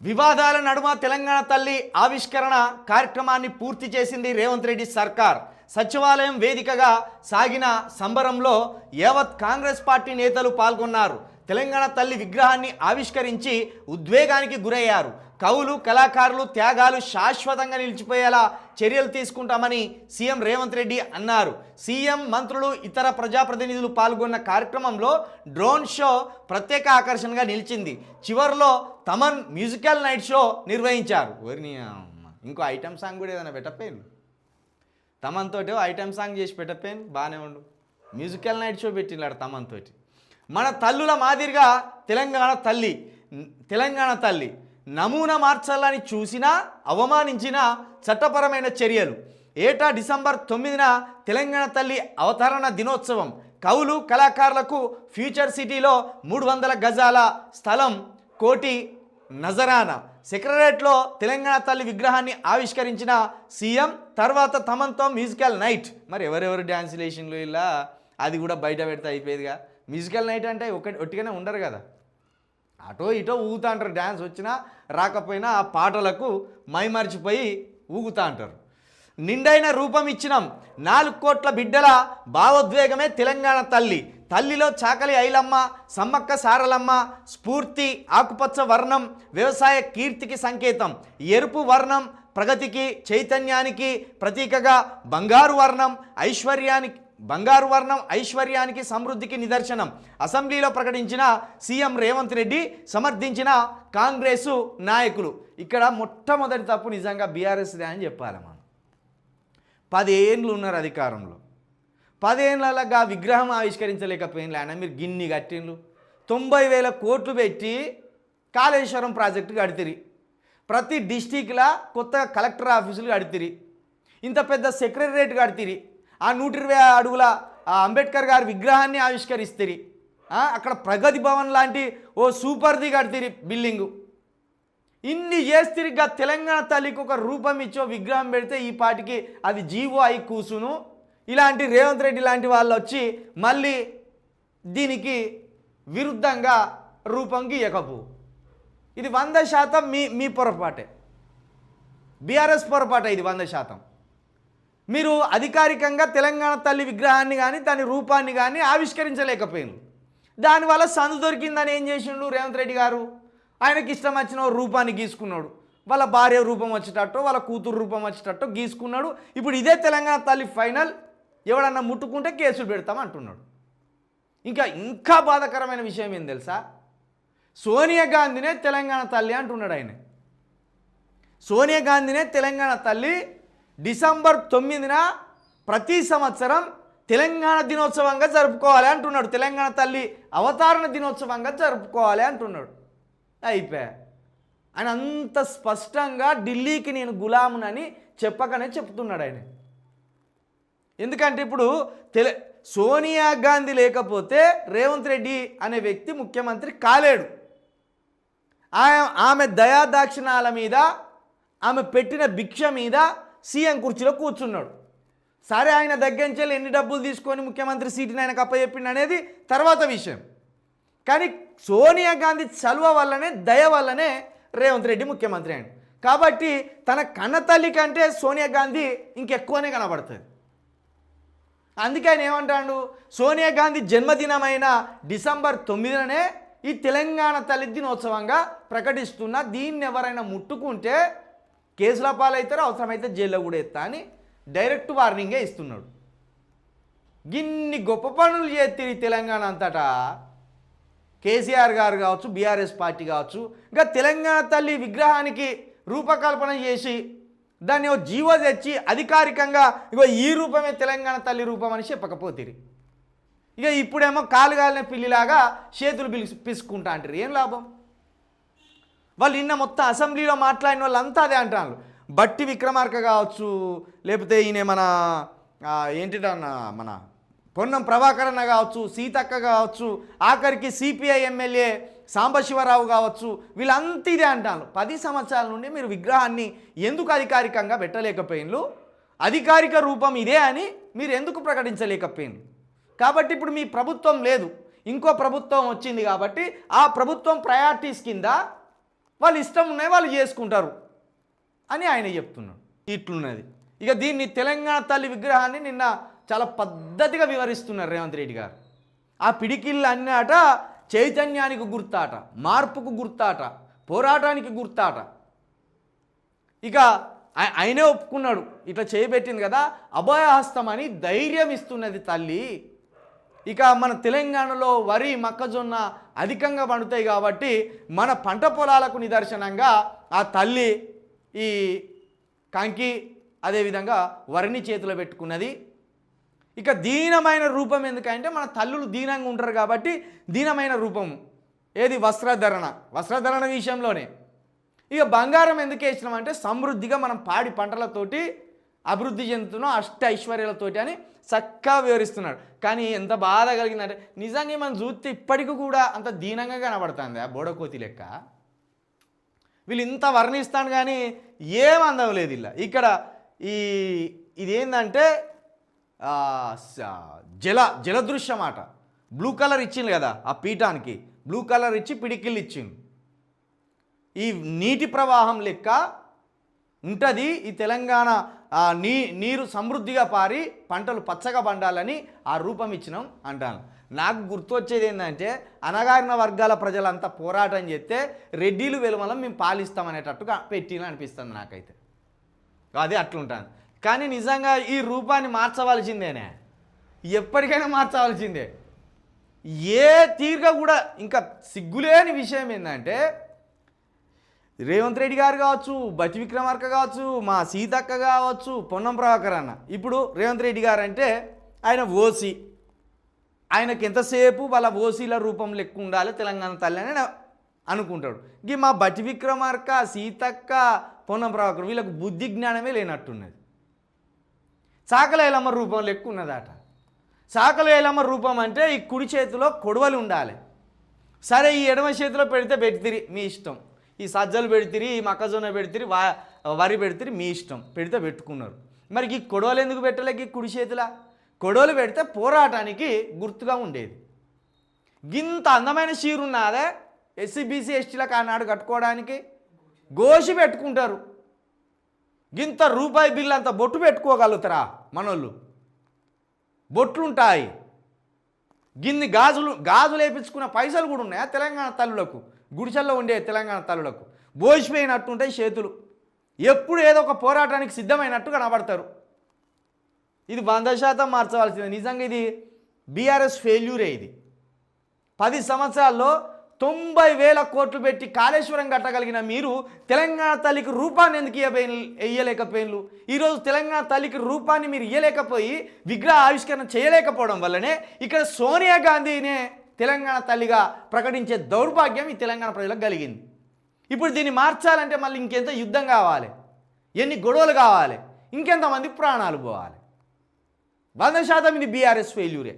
వివాదాల నడుమ తెలంగాణ తల్లి ఆవిష్కరణ కార్యక్రమాన్ని పూర్తి చేసింది రేవంత్ రెడ్డి సర్కార్. సచివాలయం వేదికగా సాగిన సంబరంలో యావత్ కాంగ్రెస్ పార్టీ నేతలు పాల్గొన్నారు. తెలంగాణ తల్లి విగ్రహాన్ని ఆవిష్కరించి ఉద్వేగానికి గురయ్యారు. కవులు, కళాకారులు త్యాగాలు శాశ్వతంగా నిలిచిపోయేలా చర్యలు తీసుకుంటామని సీఎం రేవంత్ రెడ్డి అన్నారు. సీఎం, మంత్రులు, ఇతర ప్రజాప్రతినిధులు పాల్గొన్న కార్యక్రమంలో డ్రోన్ షో ప్రత్యేక ఆకర్షణగా నిలిచింది. చివరిలో తమన్ మ్యూజికల్ నైట్ షో నిర్వహించారు. ఇంకో ఐటమ్ సాంగ్ కూడా ఏదైనా పెట్టపోయాను, తమన్తో ఐటమ్ సాంగ్ చేసి పెట్టపోయాను, బాగానే ఉండు. మ్యూజికల్ నైట్ షో పెట్టినాడు తమన్తో. మన తల్లుల మాదిరిగా తెలంగాణ తల్లి నమూనా మార్చాలని చూసినా అవమానించిన చట్టపరమైన చర్యలు. ఏటా డిసెంబర్ 9న తెలంగాణ తల్లి అవతరణ దినోత్సవం. కవులు, కళాకారులకు ఫ్యూచర్ సిటీలో 300 గజాల స్థలం, కోటి నజరానా. సెక్రటరేట్లో తెలంగాణ తల్లి విగ్రహాన్ని ఆవిష్కరించిన సీఎం. తర్వాత తమన్తో మ్యూజికల్ నైట్. మరి ఎవరెవరు డ్యాన్సులేషన్లు ఇలా అది కూడా బయట పెడితే అయిపోయేదిగా. మ్యూజికల్ నైట్ అంటే ఒట్టిగానే ఉండరు కదా, అటో ఇటో ఊగుతా అంటారు. డ్యాన్స్ వచ్చినా రాకపోయినా ఆ పాటలకు మైమర్చిపోయి ఊగుతా అంటారు. నిండైన రూపం ఇచ్చినాం. 4 కోట్ల బిడ్డల భావోద్వేగమే తెలంగాణ తల్లి. తల్లిలో చాకలి ఐలమ్మ, సమ్మక్క సారలమ్మ స్ఫూర్తి. ఆకుపచ్చ వర్ణం వ్యవసాయ కీర్తికి సంకేతం. ఎరుపు వర్ణం ప్రగతికి, చైతన్యానికి ప్రతీకగా. బంగారు వర్ణం ఐశ్వర్యానికి, సమృద్ధికి నిదర్శనం. అసెంబ్లీలో ప్రకటించిన సీఎం రేవంత్ రెడ్డి, సమర్థించిన కాంగ్రెసు నాయకులు. ఇక్కడ మొట్టమొదటి తప్పు నిజంగా బీఆర్ఎస్దే అని చెప్పాలి. మనం 10 ఏళ్ళు ఉన్నారు అధికారంలో. 10 ఏళ్ళగా విగ్రహం ఆవిష్కరించలేకపోయిన ఆయన మీరు గిన్ని కట్టిండ్రు. 90,000 కోట్లు పెట్టి కాళేశ్వరం ప్రాజెక్టు కడితిరి. ప్రతి డిస్టిక్లా కొత్త కలెక్టర్ ఆఫీసులు కడితిరి. ఇంత పెద్ద సెక్రటరేట్ కడితిరి. ఆ 120 అడుగుల అంబేద్కర్ గారి విగ్రహాన్ని ఆవిష్కరిస్తారు. అక్కడ ప్రగతి భవన్ లాంటి ఓ సూపర్ది కడితిరి బిల్డింగు. ఇన్ని చేస్తిరిగా తెలంగాణ తల్లికి ఒక రూపం ఇచ్చో విగ్రహం పెడితే ఈ పాటికి అది జీవో అయి కూసును. ఇలాంటి రేవంత్ రెడ్డి లాంటి వాళ్ళు వచ్చి మళ్ళీ దీనికి విరుద్ధంగా రూపం గీయకపో. ఇది 100% మీ పొరపాటే, బీఆర్ఎస్ పొరపాటే. ఇది 100%. మీరు అధికారికంగా తెలంగాణ తల్లి విగ్రహాన్ని కానీ దాని రూపాన్ని కానీ ఆవిష్కరించలేకపోయింది. దానివల్ల సందు దొరికిందని ఏం చేసిండు రేవంత్ రెడ్డి గారు? ఆయనకి ఇష్టం వచ్చిన రూపాన్ని గీసుకున్నాడు. వాళ్ళ భార్య రూపం వచ్చేటట్టు, వాళ్ళ కూతురు రూపం వచ్చేటట్టు గీసుకున్నాడు. ఇప్పుడు ఇదే తెలంగాణ తల్లి ఫైనల్. ఎవడన్నా ముట్టుకుంటే కేసులు పెడతామంటున్నాడు. ఇంకా బాధాకరమైన విషయం ఏం తెలుసా? సోనియా గాంధీనే తెలంగాణ తల్లి అంటున్నాడు ఆయన. సోనియా గాంధీనే తెలంగాణ తల్లి. డిసెంబర్ 9న ప్రతి సంవత్సరం తెలంగాణ దినోత్సవంగా జరుపుకోవాలి అంటున్నాడు. తెలంగాణ తల్లి అవతరణ దినోత్సవంగా జరుపుకోవాలి అంటున్నాడు. అయిపోయా. ఆయన అంత స్పష్టంగా ఢిల్లీకి నేను గులామునని చెప్పకనే చెప్తున్నాడు ఆయన. ఎందుకంటే ఇప్పుడు సోనియా గాంధీ లేకపోతే రేవంత్ రెడ్డి అనే వ్యక్తి ముఖ్యమంత్రి కాలేడు. ఆమె దయాదాక్షిణాల మీద, ఆమె పెట్టిన భిక్ష మీద సీఎం కుర్చీలో కూర్చున్నాడు. సరే, ఆయన దగ్గర నుంచి ఎన్ని డబ్బులు తీసుకొని ముఖ్యమంత్రి సీటుని ఆయనకు అప్పచెప్పిండు అనేది తర్వాత విషయం. కానీ సోనియా గాంధీ చలువ వల్లనే, దయ వల్లనే రేవంత్ రెడ్డి ముఖ్యమంత్రి అయ్యాడు. కాబట్టి తన కన్నతల్లి కంటే సోనియా గాంధీ ఇంకెక్కువనే కనబడుతుంది. అందుకే ఆయన ఏమంటాడు? సోనియా గాంధీ జన్మదినమైన డిసెంబర్ 9నే ఈ తెలంగాణ తల్లి దినోత్సవంగా ప్రకటిస్తున్నా. దీన్ని ఎవరైనా ముట్టుకుంటే కేసుల పాలవుతారో, అవసరమైతే జైల్లో కూడా ఎత్తా అని డైరెక్ట్ వార్నింగే ఇస్తున్నాడు. గిన్ని గొప్ప పనులు చేతిరి తెలంగాణ అంతటా. కేసీఆర్ గారు కావచ్చు, బీఆర్ఎస్ పార్టీ కావచ్చు, ఇంకా తెలంగాణ తల్లి విగ్రహానికి రూపకల్పన చేసి దాన్ని ఓ జీవో తెచ్చి అధికారికంగా ఇగో ఈ రూపమే తెలంగాణ తల్లి రూపం అని చెప్పకపోతిరి. ఇప్పుడేమో కాలుగాలిన పిల్లిలాగా చేతులు పిసుకుంటా అంటారు. ఏం లాభం? వాళ్ళు నిన్న మొత్తం అసెంబ్లీలో మాట్లాడిన వాళ్ళంతా అదే అంటున్నారు. బట్టి విక్రమార్క కావచ్చు, లేకపోతే ఈయన మన పొన్నం ప్రభాకరన్న కావచ్చు, సీతక్క కావచ్చు, ఆఖరికి సిపిఐ ఎమ్మెల్యే సాంబశివరావు కావచ్చు, వీళ్ళంతా ఇదే అంటారు. 10 సంవత్సరాల నుండి మీరు విగ్రహాన్ని ఎందుకు అధికారికంగా పెట్టలేకపోయిన్లు? అధికారిక రూపం ఇదే అని మీరు ఎందుకు ప్రకటించలేకపోయిన్లు? కాబట్టి ఇప్పుడు మీ ప్రభుత్వం లేదు, ఇంకో ప్రభుత్వం వచ్చింది. కాబట్టి ఆ ప్రభుత్వం ప్రయారిటీస్ కింద వాళ్ళు ఇష్టం ఉన్నాయి వాళ్ళు చేసుకుంటారు అని ఆయన చెప్తున్నాడు. ఇట్లున్నది. ఇక దీన్ని తెలంగాణ తల్లి విగ్రహాన్ని నిన్న చాలా పద్ధతిగా వివరిస్తున్నారు రేవంత్ రెడ్డి గారు. ఆ పిడికిళ్ళు అన్నాట చైతన్యానికి గుర్తాట, మార్పుకు గుర్తాట, పోరాటానికి గుర్తాట. ఇక ఆయనే ఒప్పుకున్నాడు, ఇట్లా చేయబెట్టింది కదా అభయహస్తం అని ధైర్యం ఇస్తున్నది తల్లి. ఇక మన తెలంగాణలో వరి మొక్కజొన్న అధికంగా పండుతాయి కాబట్టి మన పంట పొలాలకు నిదర్శనంగా ఆ తల్లి ఈ కంకి అదేవిధంగా వరిని చేతిలో పెట్టుకున్నది. ఇక దీనమైన రూపం ఎందుకంటే మన తల్లులు దీనంగా ఉంటారు కాబట్టి దీనమైన రూపం ఏది వస్త్రధరణ విషయంలోనే. ఇక బంగారం ఎందుకు వేసినామంటే సమృద్ధిగా మనం పాడి పంటలతోటి అభివృద్ధి చెందుతున్నాం అష్ట ఐశ్వర్యాలతోటి అని చక్కగా వివరిస్తున్నాడు. కానీ ఎంత బాధ కలిగిందంటే నిజంగా మనం చూస్తే ఇప్పటికీ కూడా అంత దీనంగా కనబడుతుంది ఆ బోడకోతి లెక్క. వీళ్ళు ఇంత వర్ణిస్తాను కానీ ఏం అందం లేదు ఇలా. ఇక్కడ ఇదేంటంటే జలదృశ్యం మాట. బ్లూ కలర్ ఇచ్చింది కదా ఆ పీఠానికి, బ్లూ కలర్ ఇచ్చి పిడికిళ్ళు ఇచ్చింది. ఈ నీటి ప్రవాహం లెక్క ఉంటుంది ఈ తెలంగాణ. నీరు సమృద్ధిగా పారి పంటలు పచ్చగా పండాలని ఆ రూపం ఇచ్చినాం అంటాను. నాకు గుర్తొచ్చేది ఏంటంటే అణగారిన వర్గాల ప్రజలంతా పోరాటం చేస్తే రెడ్డిలు వెలుమలం మేము పాలిస్తామనేటట్టుగా పెట్టిన అనిపిస్తుంది నాకైతే. అదే అట్లుంటాను. కానీ నిజంగా ఈ రూపాన్ని మార్చవలసిందేనే, ఎప్పటికైనా మార్చవలసిందే. ఏ తీరుగా కూడా ఇంకా సిగ్గులేని విషయం ఏంటంటే రేవంత్ రెడ్డి గారు కావచ్చు, బట్టి విక్రమార్క కావచ్చు, మా సీతక్క కావచ్చు, పొన్నం ప్రభాకర్ అన్న. ఇప్పుడు రేవంత్ రెడ్డి గారు అంటే ఆయన ఓసీ, ఆయనకి ఎంతసేపు వాళ్ళ ఓసీల రూపం లెక్క ఉండాలి తెలంగాణ తల్లి అని అనుకుంటాడు. ఇంక మా బట్టి విక్రమార్క, సీతక్క, పొన్నం ప్రభాకర్ వీళ్ళకు బుద్ధి జ్ఞానమే లేనట్టున్నది. సాకల ఎలమ్మ రూపం లెక్క ఉన్నదట. సాకల ఎలమ్మ రూపం అంటే ఈ కుడి చేతిలో కొడవలు ఉండాలి. సరే ఈ ఎడమ చేతిలో పెడితే పెడితిరి మీ ఇష్టం, ఈ సజ్జలు పెడితిరి, ఈ మొక్కజొన్న పెడితిరి, వరి పెడితిరి మీ ఇష్టం, పెడితే పెట్టుకున్నారు. మరి ఈ కొడవలు ఎందుకు పెట్టలేక ఈ కుడి చేతిలా? కొడవలు పెడితే పోరాటానికి గుర్తుగా ఉండేది. గింత అందమైన చీరున్నదే ఎస్సీ బీసీ ఎస్టీలకు ఆనాడు కట్టుకోవడానికి గోసి పెట్టుకుంటారు. గింత రూపాయి బిల్లు అంత బొట్టు పెట్టుకోగలుగుతారా మనోళ్ళు? బొట్లుంటాయి. గిన్ని గాజులు వేయించుకున్న పైసలు కూడా ఉన్నాయా తెలంగాణ తల్లులకు? గుడిసెల్లో ఉండే తెలంగాణ తల్లులకు బోసిపోయినట్టుంటాయి చేతులు. ఎప్పుడు ఏదో ఒక పోరాటానికి సిద్ధమైనట్టు కనబడతారు. ఇది 100% మార్చవలసింది. నిజంగా ఇది బీఆర్ఎస్ ఫెయిల్యూరే. ఇది 10 సంవత్సరాల్లో 90,000 కోట్లు పెట్టి కాళేశ్వరం కట్టగలిగిన మీరు తెలంగాణ తల్లికి రూపాన్ని ఎందుకు ఇయ్యలేకపోయిన్లు? ఈరోజు తెలంగాణ తల్లికి రూపాన్ని మీరు ఇయ్యలేకపోయి విగ్రహ ఆవిష్కరణ చేయలేకపోవడం వల్లనే ఇక్కడ సోనియా గాంధీనే తెలంగాణ తల్లిగా ప్రకటించే దౌర్భాగ్యం ఈ తెలంగాణ ప్రజలకు కలిగింది. ఇప్పుడు దీన్ని మార్చాలంటే మళ్ళీ ఇంకెంత యుద్ధం కావాలి, ఎన్ని గొడవలు కావాలి, ఇంకెంతమంది ప్రాణాలు పోవాలి. 100% ఇది బీఆర్ఎస్ ఫెయిల్యూరే.